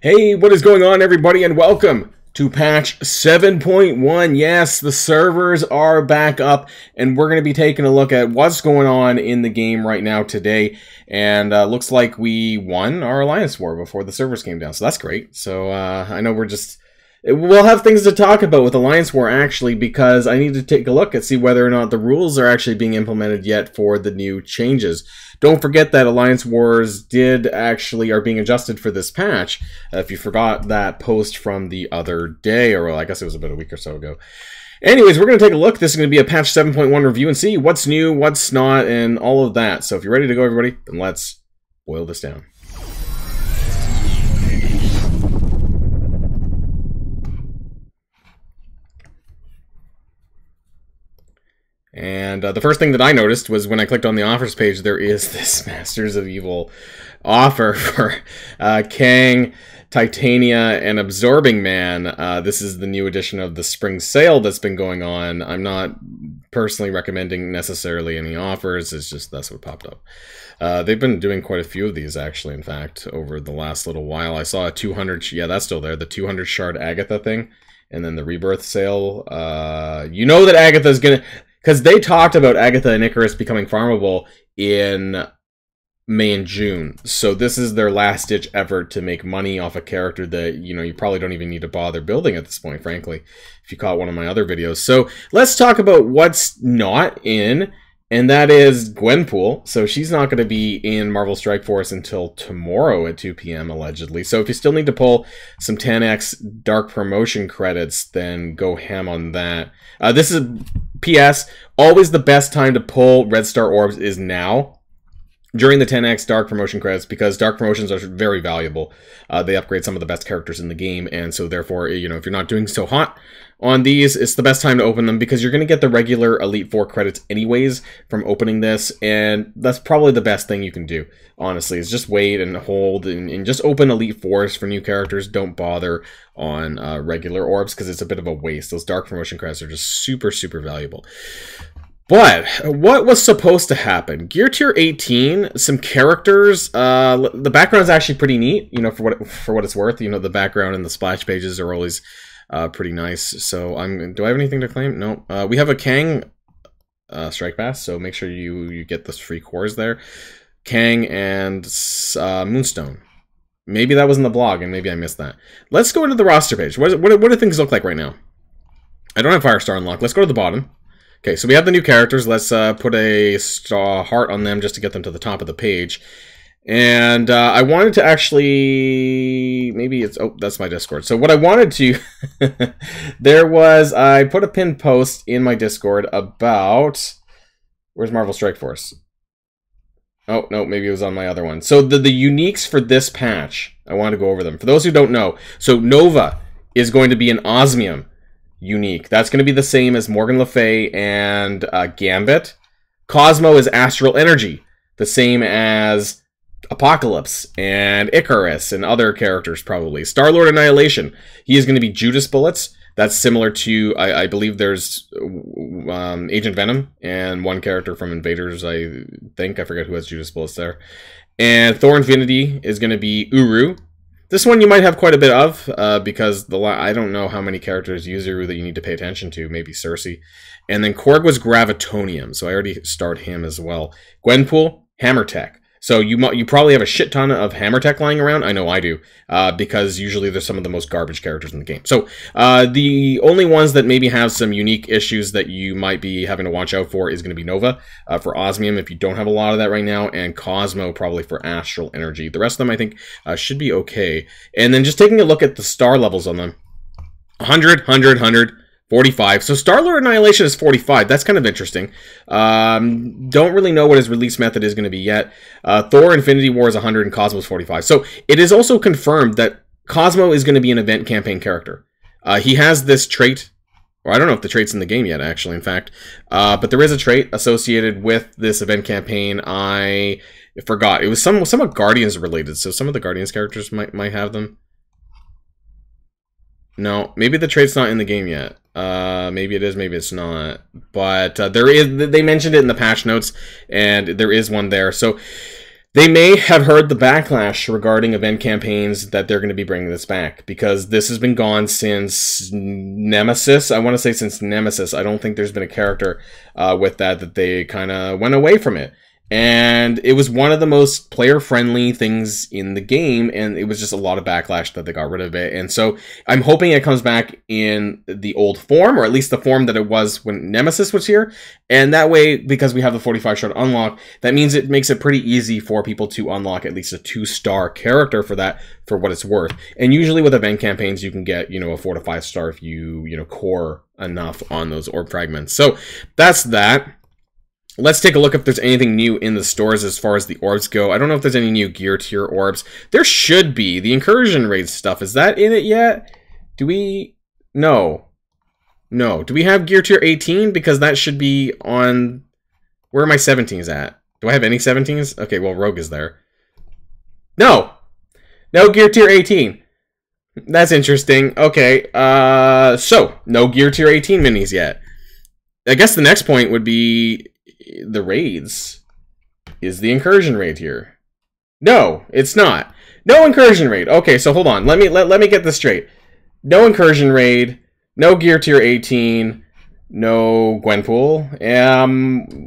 Hey, what is going on, everybody, and welcome to patch 7.1. Yes, the servers are back up, and we're going to be taking a look at what's going on in the game right now today. And looks like we won our Alliance War before the servers came down, so that's great. So I know we'll have things to talk about with Alliance War, actually, because I need to take a look and see whether or not the rules are actually being implemented yet for the new changes. Don't forget that Alliance Wars are being adjusted for this patch. If you forgot that post from the other day, or well, I guess it was about a week or so ago. Anyways, we're going to take a look. This is going to be a patch 7.1 review and see what's new, what's not, and all of that. So if you're ready to go, everybody, then let's boil this down. And the first thing that I noticed was when I clicked on the offers page, there is this Masters of Evil offer for Kang, Titania, and Absorbing Man. This is the new edition of the spring sale that's been going on. I'm not personally recommending necessarily any offers. It's just that's what popped up. They've been doing quite a few of these, actually, in fact, over the last little while. I saw a 200, yeah, that's still there, the 200 shard Agatha thing, and then the Rebirth sale. You know that Agatha's gonna... Because they talked about Agatha and Icarus becoming farmable in May and June. So this is their last-ditch effort to make money off a character that, you know, you probably don't even need to bother building at this point, frankly, if you caught one of my other videos. So let's talk about what's not in, and that is Gwenpool. So she's not going to be in Marvel Strike Force until tomorrow at 2 p.m. allegedly. So if you still need to pull some 10x Dark Promotion credits, then go ham on that. This is PS. Always the best time to pull Red Star Orbs is now, during the 10x Dark Promotion credits, because Dark Promotions are very valuable. They upgrade some of the best characters in the game, and so therefore, you know, if you're not doing so hot on these, it's the best time to open them, because you're going to get the regular Elite 4 credits anyways from opening this, and that's probably the best thing you can do, honestly, is just wait and hold, and just open Elite 4s for new characters. Don't bother on regular orbs, because it's a bit of a waste. Those Dark Promotion credits are just super, super valuable. But what was supposed to happen? Gear Tier 18, some characters. The background's actually pretty neat, you know, for what it's worth. You know, the background and the splash pages are always pretty nice. So do I have anything to claim? No. We have a Kang Strike Pass, so make sure you get those free cores there. Kang and Moonstone. Maybe that was in the blog, and maybe I missed that. Let's go into the roster page. What do things look like right now? I don't have Firestar unlocked. Let's go to the bottom. Okay, so we have the new characters. Let's put a heart on them just to get them to the top of the page. And I wanted to actually... Maybe it's... Oh, that's my Discord. So what I wanted to... I put a pinned post in my Discord about... Where's Marvel Strike Force? Oh, no, maybe it was on my other one. So the uniques for this patch, I want to go over them. For those who don't know, so Nova is going to be an Osmium unique. That's going to be the same as Morgan Le Fay and Gambit. Cosmo is Astral Energy, the same as Apocalypse and Icarus and other characters probably. Star-Lord Annihilation, he is going to be Judas Bullets. That's similar to, I believe there's Agent Venom and one character from Invaders, I think. I forget who has Judas Bullets there. And Thor Infinity is going to be Uru. This one you might have quite a bit of, because I don't know how many characters use Uru that you need to pay attention to. Maybe Cersei. And then Korg was Gravitonium, so I already starred him as well. Gwenpool, Hammer Tech. So you probably have a shit ton of Hammer Tech lying around. I know I do, because usually they're some of the most garbage characters in the game. So the only ones that maybe have some unique issues that you might be having to watch out for is going to be Nova for Osmium, if you don't have a lot of that right now, and Cosmo probably for Astral Energy. The rest of them, I think, should be okay. And then just taking a look at the star levels on them. 100, 100, 100. 45. So Star-Lord Annihilation is 45. That's kind of interesting. Don't really know what his release method is going to be yet. Thor Infinity War is 100 and Cosmo is 45. So it is also confirmed that Cosmo is going to be an event campaign character. He has this trait, or I don't know if the trait's in the game yet, actually, in fact. But there is a trait associated with this event campaign. I forgot. It was somewhat Guardians related, so some of the Guardians characters might have them. No, maybe the trait's not in the game yet. Maybe it is, maybe it's not. But there is, they mentioned it in the patch notes, and there is one there. So They may have heard the backlash regarding event campaigns that they're going to be bringing this back, because this has been gone since Nemesis. I want to say since Nemesis. I don't think there's been a character with that they kind of went away from it. And it was one of the most player-friendly things in the game, and it was just a lot of backlash that they got rid of it. And so I'm hoping it comes back in the old form, or at least the form that it was when Nemesis was here. And that way, because we have the 45-shard unlock, that means it makes it pretty easy for people to unlock at least a 2-star character for that, for what it's worth. And usually with event campaigns, you can get, a 4 to 5 star if you, core enough on those orb fragments. So that's that. Let's take a look if there's anything new in the stores as far as the orbs go. I don't know if there's any new gear tier orbs. There should be. The Incursion raid stuff, is that in it yet? Do we... No. No. Do we have gear tier 18? Because that should be on... Where are my 17s at? Do I have any 17s? Okay, well, Rogue is there. No! No gear tier 18. That's interesting. Okay, so, no gear tier 18 minis yet. I guess the next point would be... the raids. Is the Incursion raid here? No, it's not. No Incursion raid. Okay, so hold on. Let me get this straight. No Incursion raid. No gear tier 18. No Gwenpool.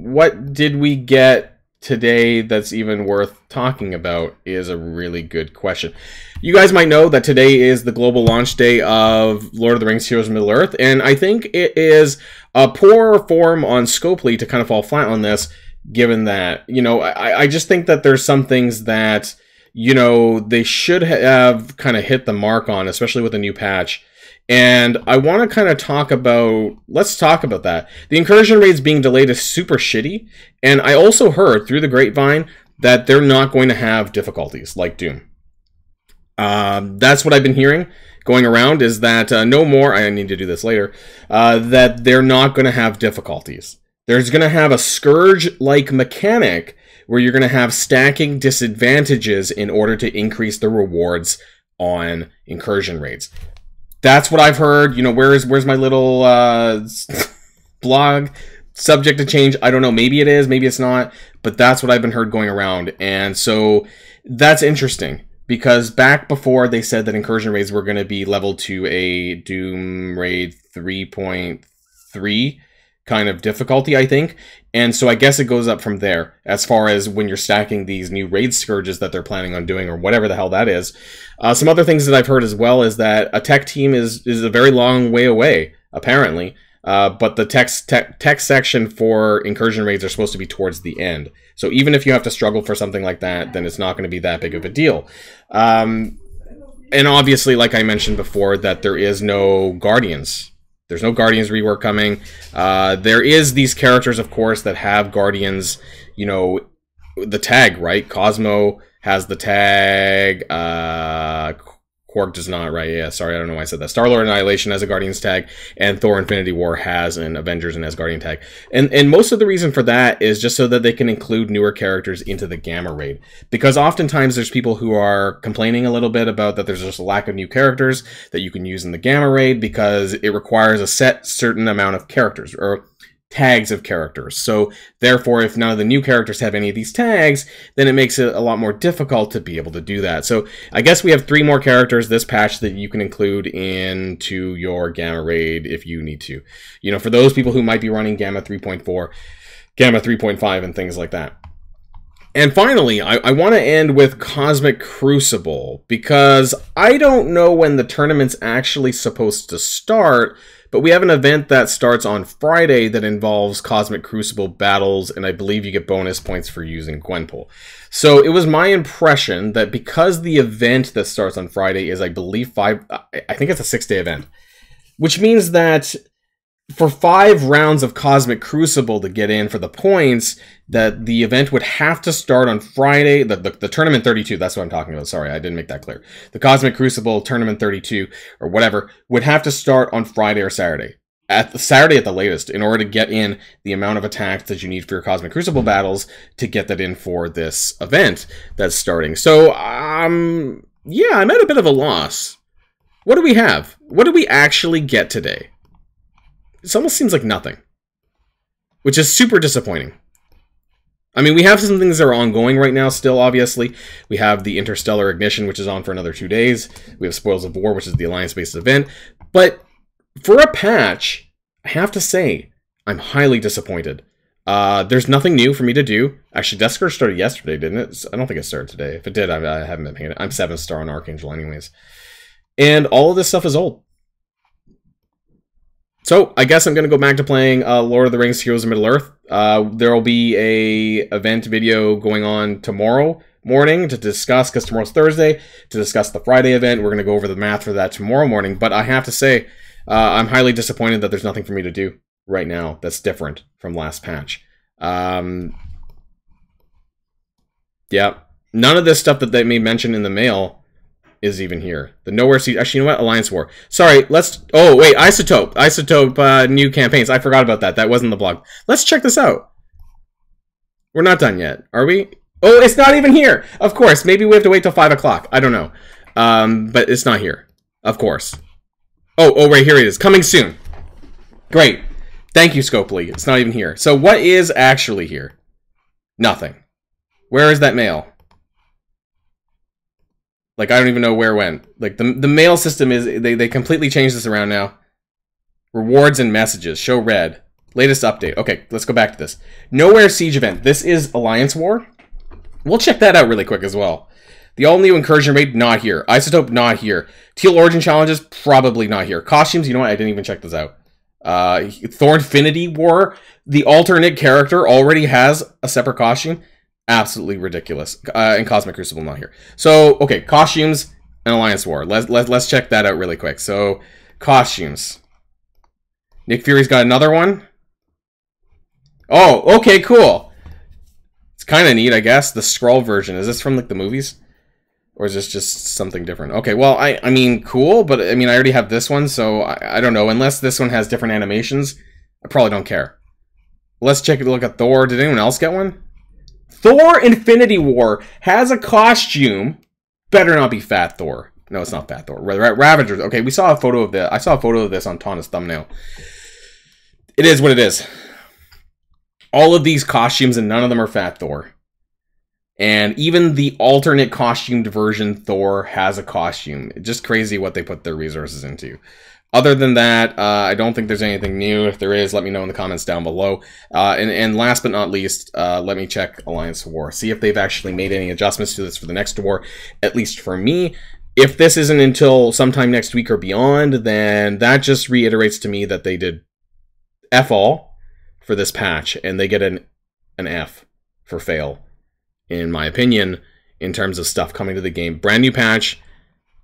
What did we get today that's even worth talking about is a really good question. You guys might know that today is the global launch day of Lord of the Rings Heroes of Middle-earth, and I think it is a poor form on Scopely to kind of fall flat on this, given that, I just think that there's some things that, they should have kind of hit the mark on, especially with a new patch. And I want to kind of talk about, let's talk about that. The Incursion raids being delayed is super shitty, and I also heard through the grapevine that they're not going to have difficulties like Doom. That's what I've been hearing going around, is that no more, I need to do this later, that they're not going to have difficulties. There's going to have a Scourge-like mechanic where you're going to have stacking disadvantages in order to increase the rewards on Incursion raids. That's what I've heard. Where's my little blog? Subject to change. I don't know. Maybe it is. Maybe it's not. But that's what I've been heard going around. And so that's interesting. Because back before they said that Incursion raids were going to be leveled to a Doom raid 3.3 kind of difficulty, I think. And so I guess it goes up from there as far as when you're stacking these new raid scourges that they're planning on doing, or whatever the hell that is. Some other things that I've heard as well is that a tech team is a very long way away, apparently. But the tech section for Incursion raids are supposed to be towards the end. So even if you have to struggle for something like that, then it's not going to be that big of a deal. And obviously, like I mentioned before, that there is no Guardians. There's no Guardians rework coming. There is these characters, of course, that have Guardians, the tag, right? Cosmo has the tag. Quark does not, right? Yeah, sorry, I don't know why I said that. Star-Lord Annihilation has a Guardians tag, and Thor Infinity War has an Avengers and Asgardian tag. And most of the reason for that is just so that they can include newer characters into the Gamma Raid. Because oftentimes there's people who are complaining a little bit about that there's just a lack of new characters that you can use in the Gamma Raid because it requires a certain amount of characters, or tags of characters. So therefore, if none of the new characters have any of these tags, then it makes it a lot more difficult to be able to do that. So I guess we have 3 more characters this patch that you can include into your Gamma Raid if you need to. For those people who might be running Gamma 3.4, Gamma 3.5, and things like that. And finally, I want to end with Cosmic Crucible, because I don't know when the tournament's actually supposed to start, but we have an event that starts on Friday that involves Cosmic Crucible battles, and I believe you get bonus points for using Gwenpool. So it was my impression that because the event that starts on Friday is, I believe, I think it's a 6-day event, which means that for 5 rounds of Cosmic Crucible to get in for the points, that the event would have to start on Friday, the Tournament 32, that's what I'm talking about, sorry, I didn't make that clear. The Cosmic Crucible Tournament 32, or whatever, would have to start on Friday or Saturday. Saturday at the latest, in order to get in the amount of attacks that you need for your Cosmic Crucible battles to get that in for this event that's starting. So, yeah, I'm at a bit of a loss. What do we have? What did we actually get today? It almost seems like nothing, which is super disappointing. I mean, we have some things that are ongoing right now still, obviously. We have the Interstellar Ignition, which is on for another 2 days. We have Spoils of War, which is the Alliance-based event. But for a patch, I have to say, I'm highly disappointed. There's nothing new for me to do. Actually, Death Scourge started yesterday, didn't it? I don't think it started today. If it did, I haven't been paying it. I'm 7-star on Archangel anyways. And all of this stuff is old. So, I guess I'm going to go back to playing Lord of the Rings Heroes of Middle-earth. There will be a event video going on tomorrow morning to discuss, because tomorrow's Thursday, to discuss the Friday event. We're going to go over the math for that tomorrow morning. But I have to say, I'm highly disappointed that there's nothing for me to do right now that's different from last patch. Yeah. None of this stuff that they made mention in the mail is even here. The Nowhere Siege. Actually, you know what? Alliance War. Sorry, let's... Oh, wait. Isotope. Isotope new campaigns. I forgot about that. That wasn't the blog. Let's check this out. We're not done yet, are we? Oh, it's not even here. Of course. Maybe we have to wait till 5 o'clock. I don't know. But it's not here. Of course. Oh, right. Here it is. Coming soon. Great. Thank you, Scopely. It's not even here. So what is actually here? Nothing. Where is that mail? Like, I don't even know where it went. Like, the mail system is... They completely changed this around now. Rewards and messages. Show red. Latest update. Okay, let's go back to this. Nowhere Siege event. This is Alliance War. We'll check that out really quick as well. The all-new Incursion raid, not here. Isotope, not here. Teal Origin challenges, probably not here. Costumes, you know what? I didn't even check those out. Thor Infinity War, the alternate character already has a separate costume. Absolutely ridiculous. And Cosmic Crucible not here. So, okay, costumes and Alliance War. Let's check that out really quick. So, costumes. Nick Fury's got another one. Oh, okay, cool. It's kind of neat, I guess. The Skrull version. Is this from, like, the movies? Or is this just something different? Okay, well, I mean, cool, but, I mean, I already have this one, so I don't know. Unless this one has different animations, I probably don't care. Let's take a look at Thor. Did anyone else get one? Thor Infinity War has a costume. Better not be Fat Thor. No, it's not Fat Thor. Ravagers. Okay, we saw a photo of this. I saw a photo of this on Tana's thumbnail. It is what it is. All of these costumes, and none of them are Fat Thor. And even the alternate costumed version Thor has a costume. It's just crazy what they put their resources into. Other than that, I don't think there's anything new. If there is, let me know in the comments down below. And last but not least, let me check Alliance War. See if they've actually made any adjustments to this for the next war, at least for me. If this isn't until sometime next week or beyond, then that just reiterates to me that they did F all for this patch, and they get an F for fail, in my opinion, in terms of stuff coming to the game. Brand new patch,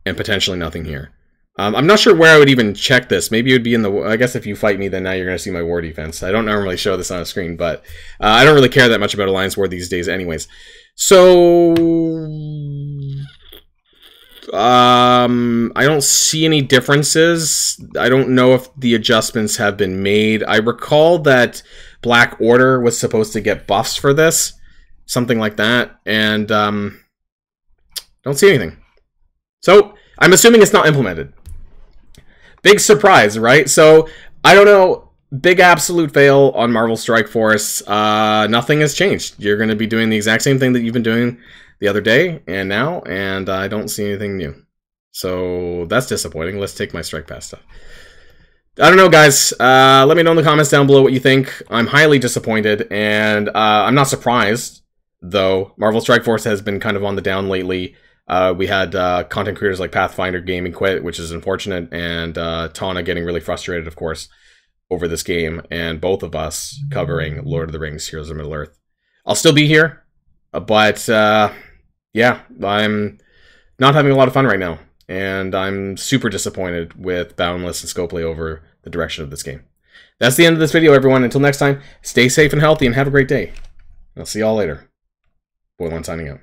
and potentially nothing here. I'm not sure where I would even check this. Maybe it would be in the... I guess if you fight me, then now you're going to see my war defense. I don't normally show this on a screen, but I don't really care that much about Alliance War these days anyways. So... I don't see any differences. I don't know if the adjustments have been made. I recall that Black Order was supposed to get buffs for this. Something like that. And don't see anything. So, I'm assuming it's not implemented. Big surprise, right? So, I don't know. Big absolute fail on Marvel Strike Force. Nothing has changed. You're going to be doing the exact same thing that you've been doing the other day and now, and I don't see anything new. So, that's disappointing. Let's take my Strike Pass stuff. I don't know, guys. Let me know in the comments down below what you think. I'm highly disappointed, and I'm not surprised, though. Marvel Strike Force has been kind of on the down lately. We had content creators like Pathfinder Gaming quit, which is unfortunate, and Tana getting really frustrated, of course, over this game, and both of us covering Lord of the Rings Heroes of Middle-earth. I'll still be here, but yeah, I'm not having a lot of fun right now, and I'm super disappointed with Boundless and Scopely over the direction of this game. That's the end of this video, everyone. Until next time, stay safe and healthy, and have a great day. I'll see y'all later. Boilon signing out.